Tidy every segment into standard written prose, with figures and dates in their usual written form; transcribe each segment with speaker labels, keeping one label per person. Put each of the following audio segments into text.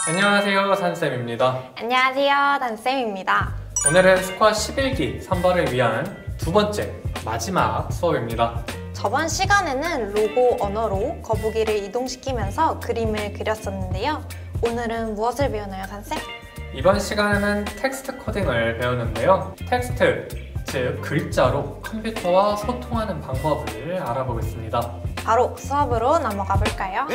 Speaker 1: 안녕하세요, 산쌤입니다.
Speaker 2: 안녕하세요, 단쌤입니다.
Speaker 1: 오늘은 스쿼트 11기 선발을 위한 두 번째, 마지막 수업입니다.
Speaker 2: 저번 시간에는 로고 언어로 거북이를 이동시키면서 그림을 그렸었는데요. 오늘은 무엇을 배우나요, 단쌤?
Speaker 1: 이번 시간에는 텍스트 코딩을 배우는데요. 텍스트, 즉 글자로 컴퓨터와 소통하는 방법을 알아보겠습니다.
Speaker 2: 바로 수업으로 넘어가 볼까요?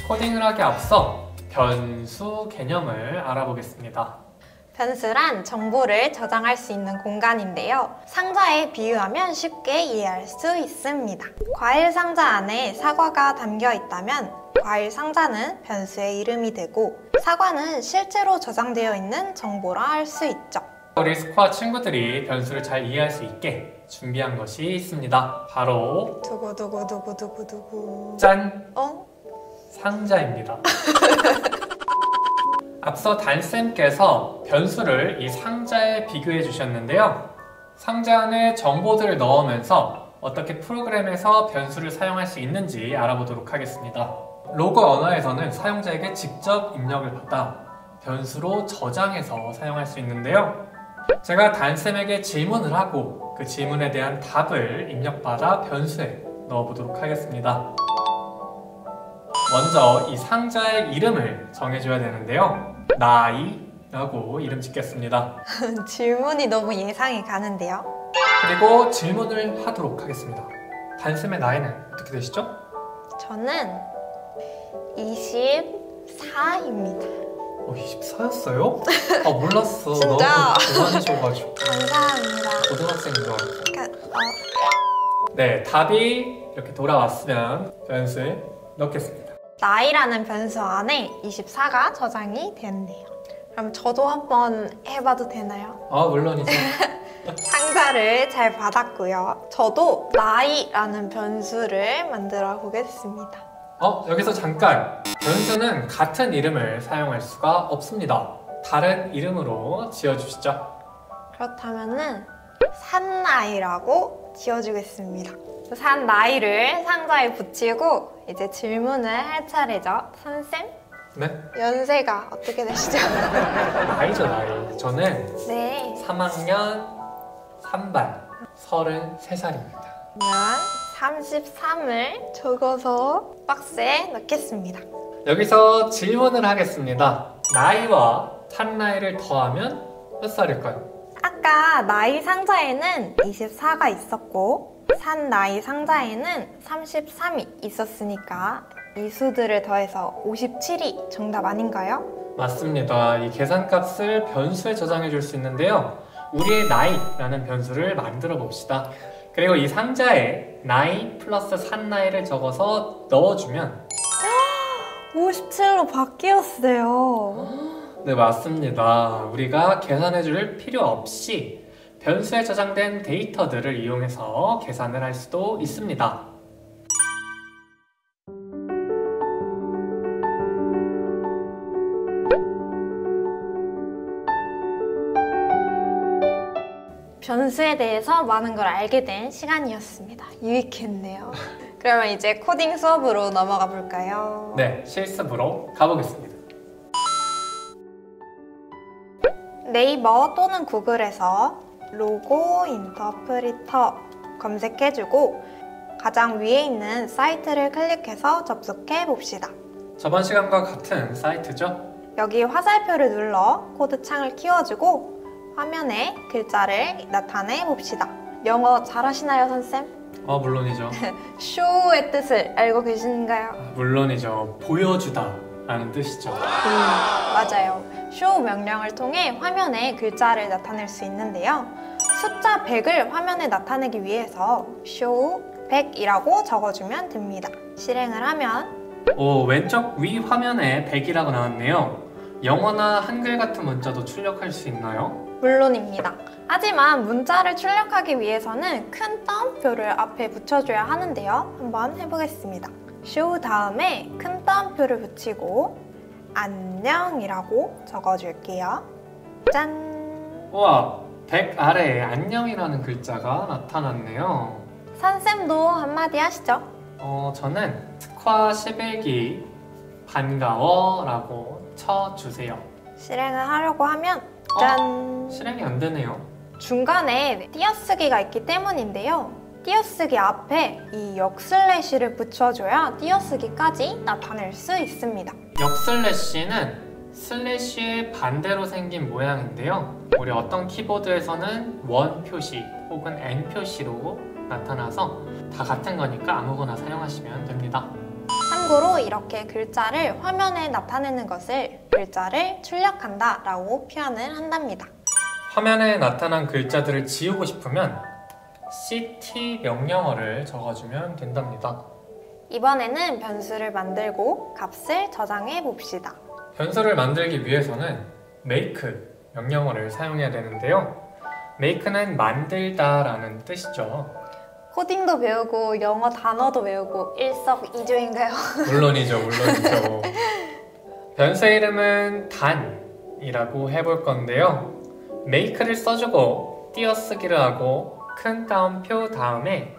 Speaker 1: 코딩을 하기 앞서 변수 개념을 알아보겠습니다.
Speaker 2: 변수란 정보를 저장할 수 있는 공간인데요. 상자에 비유하면 쉽게 이해할 수 있습니다. 과일 상자 안에 사과가 담겨 있다면 과일 상자는 변수의 이름이 되고 사과는 실제로 저장되어 있는 정보라 할 수 있죠.
Speaker 1: 우리 스쿼트 친구들이 변수를 잘 이해할 수 있게 준비한 것이 있습니다. 바로
Speaker 2: 두구두구두구두구두구
Speaker 1: 짠!
Speaker 2: 어?
Speaker 1: 상자입니다. 앞서 단쌤께서 변수를 이 상자에 비교해 주셨는데요. 상자 안에 정보들을 넣으면서 어떻게 프로그램에서 변수를 사용할 수 있는지 알아보도록 하겠습니다. 로고 언어에서는 사용자에게 직접 입력을 받아 변수로 저장해서 사용할 수 있는데요. 제가 단쌤에게 질문을 하고 그 질문에 대한 답을 입력받아 변수에 넣어보도록 하겠습니다. 먼저 이 상자의 이름을 정해줘야 되는데요. 나이라고 이름 짓겠습니다.
Speaker 2: 질문이 너무 예상이 가는데요.
Speaker 1: 그리고 질문을 하도록 하겠습니다. 단쌤의 나이는 어떻게 되시죠?
Speaker 2: 저는 24입니다.
Speaker 1: 24였어요? 아 몰랐어.
Speaker 2: 진짜?
Speaker 1: 너무 동안이셔가지고
Speaker 2: 감사합니다.
Speaker 1: 고등학생인 줄 알았어. 네, 답이 이렇게 돌아왔으면 변수에 넣겠습니다.
Speaker 2: 나이라는 변수 안에 24가 저장이 되었네요. 그럼 저도 한번 해봐도 되나요?
Speaker 1: 아 물론이죠.
Speaker 2: 상자를 잘 받았고요. 저도 나이라는 변수를 만들어 보겠습니다.
Speaker 1: 여기서 잠깐! 변수는 같은 이름을 사용할 수가 없습니다. 다른 이름으로 지어주시죠.
Speaker 2: 그렇다면은 산나이라고 지어주겠습니다. 산나이를 상자에 붙이고 이제 질문을 할 차례죠. 선쌤,
Speaker 1: 네?
Speaker 2: 연세가 어떻게 되시죠?
Speaker 1: 나이죠, 나이. 저는
Speaker 2: 네,
Speaker 1: 3학년 3반 33살입니다.
Speaker 2: 그러면 33을 적어서 박스에 넣겠습니다.
Speaker 1: 여기서 질문을 하겠습니다. 나이와 산 나이를 더하면 몇 살일까요?
Speaker 2: 아까 나이 상자에는 24가 있었고 산 나이 상자에는 33이 있었으니까 이 수들을 더해서 57이 정답 아닌가요?
Speaker 1: 맞습니다. 이 계산값을 변수에 저장해 줄 수 있는데요. 우리의 나이라는 변수를 만들어 봅시다. 그리고 이 상자에 나이 플러스 산 나이를 적어서 넣어주면
Speaker 2: 57로 바뀌었어요.
Speaker 1: 네, 맞습니다. 우리가 계산해 줄 필요 없이 변수에 저장된 데이터들을 이용해서 계산을 할 수도 있습니다.
Speaker 2: 변수에 대해서 많은 걸 알게 된 시간이었습니다. 유익했네요. 그러면 이제 코딩 수업으로 넘어가 볼까요?
Speaker 1: 네, 실습으로 가보겠습니다.
Speaker 2: 네이버 또는 구글에서 로고 인터프리터 검색해주고 가장 위에 있는 사이트를 클릭해서 접속해 봅시다.
Speaker 1: 저번 시간과 같은 사이트죠? 여기
Speaker 2: 화살표를 눌러 코드 창을 키워주고 화면에 글자를 나타내 봅시다. 영어 잘하시나요, 선쌤?
Speaker 1: 물론이죠.
Speaker 2: show의 뜻을 알고 계신가요?
Speaker 1: 물론이죠. 보여주다 라는 뜻이죠.
Speaker 2: 맞아요. show 명령을 통해 화면에 글자를 나타낼 수 있는데요. 숫자 100을 화면에 나타내기 위해서 show 100이라고 적어주면 됩니다. 실행을 하면
Speaker 1: 왼쪽 위 화면에 100이라고 나왔네요. 영어나 한글 같은 문자도 출력할 수 있나요?
Speaker 2: 물론입니다. 하지만 문자를 출력하기 위해서는 큰 따옴표를 앞에 붙여줘야 하는데요. 한번 해보겠습니다. show 다음에 큰 따옴표를 붙이고 안녕이라고 적어줄게요. 짠!
Speaker 1: 우와, 100 아래에 안녕이라는 글자가 나타났네요.
Speaker 2: 산쌤도 한마디 하시죠.
Speaker 1: 저는 스쿼 11기 반가워 라고 쳐주세요.
Speaker 2: 실행을 하려고 하면 짠!
Speaker 1: 실행이 안 되네요.
Speaker 2: 중간에 띄어쓰기가 있기 때문인데요. 띄어쓰기 앞에 이 역슬래시를 붙여줘야 띄어쓰기까지 나타낼 수 있습니다.
Speaker 1: 역슬래시는 슬래시의 반대로 생긴 모양인데요. 우리 어떤 키보드에서는 원 표시 혹은 N 표시로 나타나서 다 같은 거니까 아무거나 사용하시면 됩니다.
Speaker 2: 참고로 이렇게 글자를 화면에 나타내는 것을 글자를 출력한다 라고 표현을 한답니다.
Speaker 1: 화면에 나타난 글자들을 지우고 싶으면 CT 명령어를 적어주면 된답니다.
Speaker 2: 이번에는 변수를 만들고 값을 저장해 봅시다.
Speaker 1: 변수를 만들기 위해서는 make 명령어를 사용해야 되는데요. make는 만들다 라는 뜻이죠.
Speaker 2: 코딩도 배우고 영어 단어도 배우고 일석이조인가요?
Speaker 1: 물론이죠. 변수의 이름은 단이라고 해볼 건데요. make를 써주고 띄어쓰기를 하고 큰 따옴표 다음에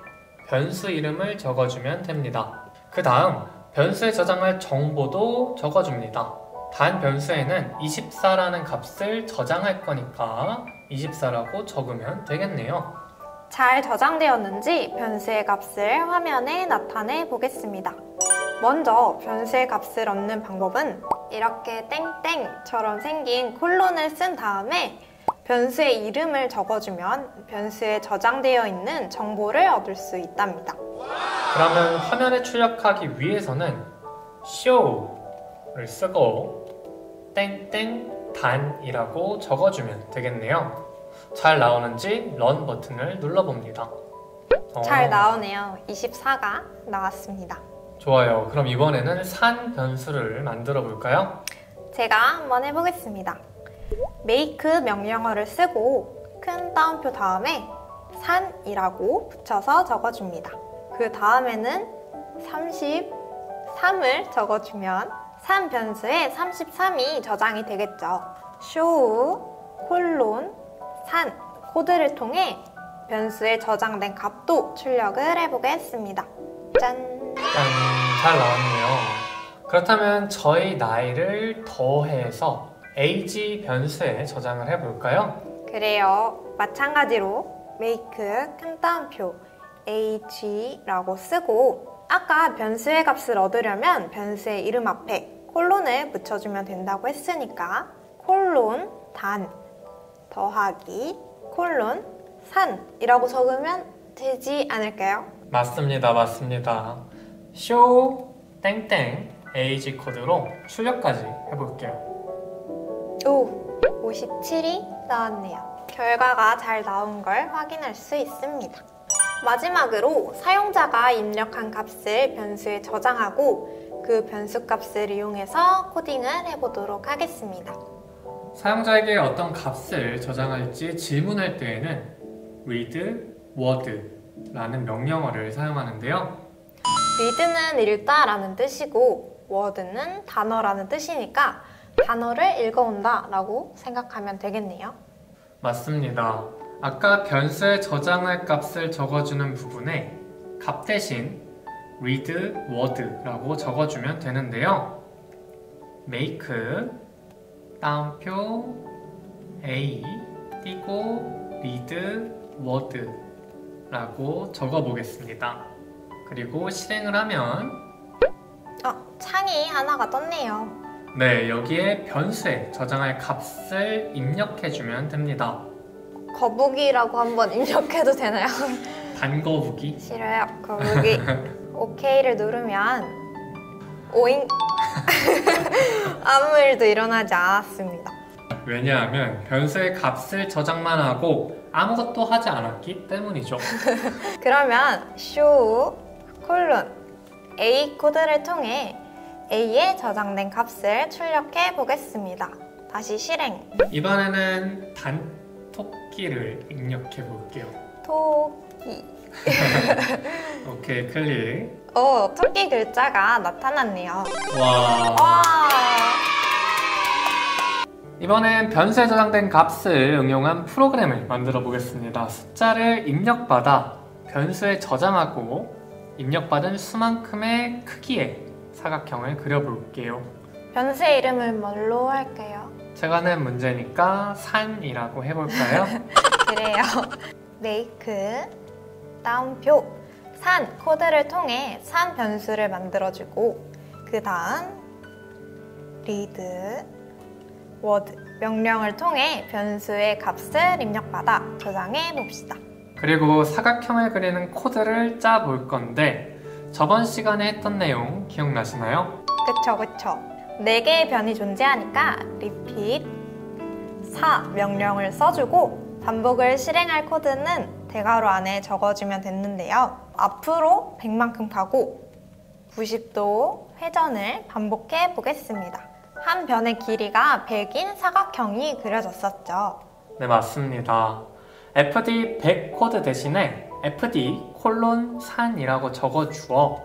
Speaker 1: 변수 이름을 적어주면 됩니다. 그 다음 변수에 저장할 정보도 적어줍니다. 단 변수에는 24라는 값을 저장할 거니까 24라고 적으면 되겠네요.
Speaker 2: 잘 저장되었는지 변수의 값을 화면에 나타내 보겠습니다. 먼저 변수의 값을 얻는 방법은 이렇게 땡땡처럼 생긴 콜론을 쓴 다음에 변수의 이름을 적어주면 변수에 저장되어 있는 정보를 얻을 수 있답니다.
Speaker 1: 그러면 화면에 출력하기 위해서는 show를 쓰고 땡땡 단이라고 적어주면 되겠네요. 잘 나오는지 런 버튼을 눌러봅니다.
Speaker 2: 잘 나오네요. 24가 나왔습니다.
Speaker 1: 좋아요. 그럼 이번에는 산 변수를 만들어 볼까요?
Speaker 2: 제가 한번 해보겠습니다. make 명령어를 쓰고 큰 따옴표 다음에 산이라고 붙여서 적어줍니다. 그 다음에는 33을 적어주면 산 변수에 33이 저장이 되겠죠. show 콜론 산 코드를 통해 변수에 저장된 값도 출력을 해보겠습니다. 짠!
Speaker 1: 짠! 잘 나왔네요. 그렇다면 저희 나이를 더해서 age 변수에 저장을 해볼까요?
Speaker 2: 그래요. 마찬가지로 make 큰 따옴표 age라고 쓰고 아까 변수의 값을 얻으려면 변수의 이름 앞에 콜론을 붙여주면 된다고 했으니까 콜론 단 더하기 콜론 산이라고 적으면 되지 않을까요?
Speaker 1: 맞습니다. show 땡땡 age 코드로 출력까지 해볼게요.
Speaker 2: 오, 57이 나왔네요. 결과가 잘 나온 걸 확인할 수 있습니다. 마지막으로 사용자가 입력한 값을 변수에 저장하고 그 변수 값을 이용해서 코딩을 해보도록 하겠습니다.
Speaker 1: 사용자에게 어떤 값을 저장할지 질문할 때에는 read word라는 명령어를 사용하는데요.
Speaker 2: read는 읽다 라는 뜻이고 word는 단어라는 뜻이니까 단어를 읽어온다 라고 생각하면 되겠네요.
Speaker 1: 맞습니다. 아까 변수에 저장할 값을 적어주는 부분에 값 대신 read word라고 적어주면 되는데요. make 따옴표 a 띄고 read word라고 적어보겠습니다. 그리고 실행을 하면
Speaker 2: 창이 하나가 떴네요.
Speaker 1: 네, 여기에 변수에 저장할 값을 입력해주면 됩니다.
Speaker 2: 거북이라고 한번 입력해도 되나요?
Speaker 1: 단거북이?
Speaker 2: 싫어요. 거북이. OK를 누르면 오잉 아무 일도 일어나지 않았습니다.
Speaker 1: 왜냐하면 변수의 값을 저장만 하고 아무것도 하지 않았기 때문이죠.
Speaker 2: 그러면 show 콜론 a 코드를 통해 a에 저장된 값을 출력해 보겠습니다. 다시 실행.
Speaker 1: 이번에는 단토끼를 입력해 볼게요.
Speaker 2: 토끼.
Speaker 1: 오케이, 클릭.
Speaker 2: 토끼 글자가 나타났네요.
Speaker 1: 와. 이번엔 변수에 저장된 값을 응용한 프로그램을 만들어 보겠습니다. 숫자를 입력받아 변수에 저장하고 입력받은 수만큼의 크기의 사각형을 그려볼게요.
Speaker 2: 변수의 이름을 뭘로 할까요?
Speaker 1: 제가 낸 문제니까 산이라고 해볼까요?
Speaker 2: 그래요. make 따옴표 산 코드를 통해 산 변수를 만들어주고 그 다음 read word 명령을 통해 변수의 값을 입력받아 저장해 봅시다.
Speaker 1: 그리고 사각형을 그리는 코드를 짜볼 건데 저번 시간에 했던 내용 기억나시나요?
Speaker 2: 그쵸. 4개의 변이 존재하니까 repeat 4 명령을 써주고 반복을 실행할 코드는 대괄호 안에 적어주면 됐는데요. 앞으로 100만큼 가고 90도 회전을 반복해 보겠습니다. 한 변의 길이가 100인 사각형이 그려졌었죠.
Speaker 1: 네, 맞습니다. fd 100 코드 대신에 fd 산이라고 적어주어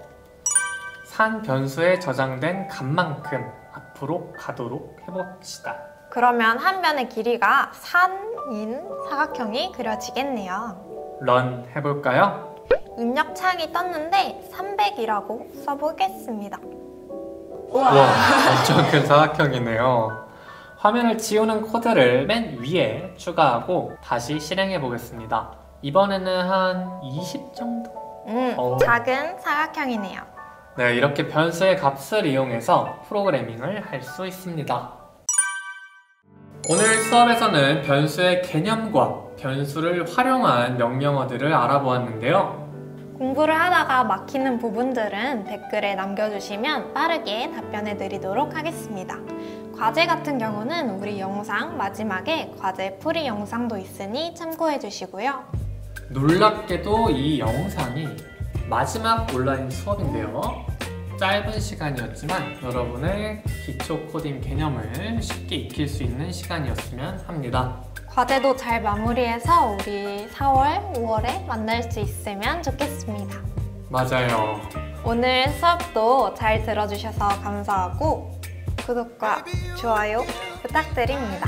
Speaker 1: 산 변수에 저장된 값만큼 앞으로 가도록 해봅시다.
Speaker 2: 그러면 한 변의 길이가 3인 사각형이 그려지겠네요.
Speaker 1: 런 해볼까요?
Speaker 2: 입력창이 떴는데 300이라고 써보겠습니다.
Speaker 1: 우와, 엄청 큰 사각형이네요. 화면을 지우는 코드를 맨 위에 추가하고 다시 실행해 보겠습니다. 이번에는 한 20 정도?
Speaker 2: 작은 사각형이네요.
Speaker 1: 네, 이렇게 변수의 값을 이용해서 프로그래밍을 할 수 있습니다. 오늘 수업에서는 변수의 개념과 변수를 활용한 명령어들을 알아보았는데요.
Speaker 2: 공부를 하다가 막히는 부분들은 댓글에 남겨주시면 빠르게 답변해 드리도록 하겠습니다. 과제 같은 경우는 우리 영상 마지막에 과제 풀이 영상도 있으니 참고해 주시고요.
Speaker 1: 놀랍게도 이 영상이 마지막 온라인 수업인데요. 짧은 시간이었지만 여러분의 기초 코딩 개념을 쉽게 익힐 수 있는 시간이었으면 합니다.
Speaker 2: 과제도 잘 마무리해서 우리 4월, 5월에 만날 수 있으면 좋겠습니다.
Speaker 1: 맞아요.
Speaker 2: 오늘 수업도 잘 들어주셔서 감사하고 구독과 좋아요 부탁드립니다.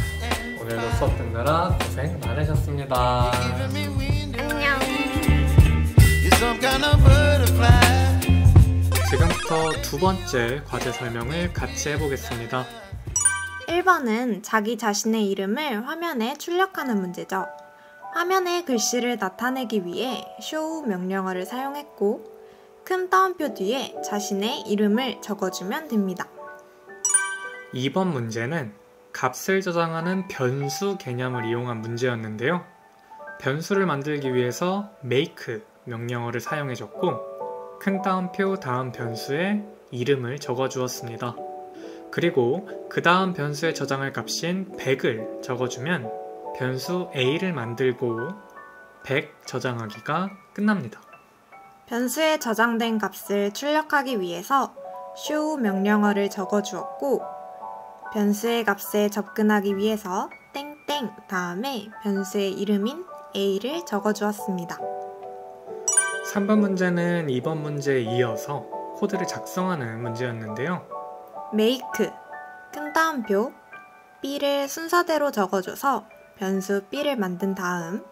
Speaker 1: 오늘도 수업 듣느라 고생 많으셨습니다.
Speaker 2: 안녕.
Speaker 1: 지금부터 두 번째 과제 설명을 같이 해보겠습니다.
Speaker 2: 1번은 자기 자신의 이름을 화면에 출력하는 문제죠. 화면에 글씨를 나타내기 위해 show 명령어를 사용했고 큰 따옴표 뒤에 자신의 이름을 적어주면 됩니다.
Speaker 1: 2번 문제는 값을 저장하는 변수 개념을 이용한 문제였는데요. 변수를 만들기 위해서 make 명령어를 사용해줬고 큰 따옴표 다음 변수에 이름을 적어주었습니다. 그리고 그 다음 변수에 저장할 값인 100을 적어주면 변수 a를 만들고 100 저장하기가 끝납니다.
Speaker 2: 변수에 저장된 값을 출력하기 위해서 show 명령어를 적어주었고 변수의 값에 접근하기 위해서 땡땡 다음에 변수의 이름인 a를 적어주었습니다.
Speaker 1: 3번 문제는 2번 문제에 이어서 코드를 작성하는 문제였는데요.
Speaker 2: make 큰 따옴표 b를 순서대로 적어줘서 변수 b를 만든 다음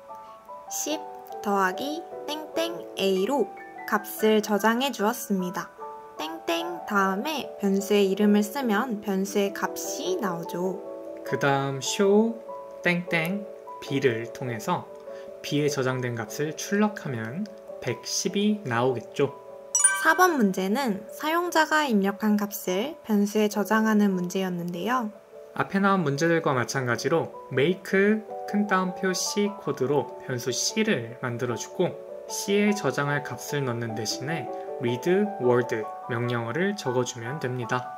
Speaker 2: 10 더하기 땡땡 a로 값을 저장해 주었습니다. 땡땡 다음에 변수의 이름을 쓰면 변수의 값이 나오죠.
Speaker 1: 그 다음 show 땡땡 b를 통해서 b에 저장된 값을 출력하면 110이 나오겠죠.
Speaker 2: 4번 문제는 사용자가 입력한 값을 변수에 저장하는 문제였는데요.
Speaker 1: 앞에 나온 문제들과 마찬가지로 make 큰 따옴표 c 코드로 변수 c를 만들어주고 c에 저장할 값을 넣는 대신에 read word 명령어를 적어주면 됩니다.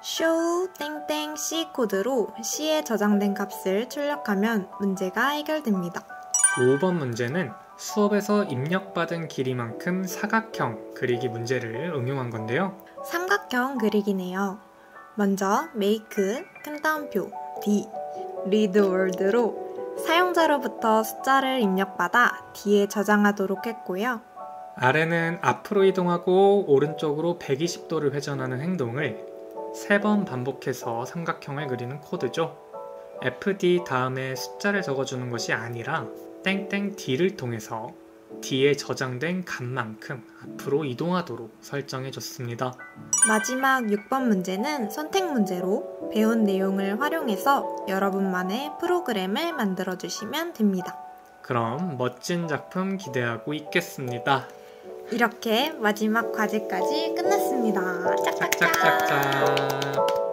Speaker 2: show 땡땡 c 코드로 c에 저장된 값을 출력하면 문제가 해결됩니다.
Speaker 1: 5번 문제는 수업에서 입력받은 길이만큼 사각형 그리기 문제를 응용한 건데요.
Speaker 2: 삼각형 그리기네요. 먼저 make 큰 따옴표 d read word로 사용자로부터 숫자를 입력받아 D에 저장하도록 했고요.
Speaker 1: 아래는 앞으로 이동하고 오른쪽으로 120도를 회전하는 행동을 3번 반복해서 삼각형을 그리는 코드죠. fd 다음에 숫자를 적어주는 것이 아니라 땡땡 d를 통해서 D에 저장된 값만큼 앞으로 이동하도록 설정해줬습니다.
Speaker 2: 마지막 6번 문제는 선택 문제로 배운 내용을 활용해서 여러분만의 프로그램을 만들어주시면 됩니다.
Speaker 1: 그럼 멋진 작품 기대하고 있겠습니다.
Speaker 2: 이렇게 마지막 과제까지 끝났습니다. 짝짝짝.
Speaker 1: 짝짝짝짝.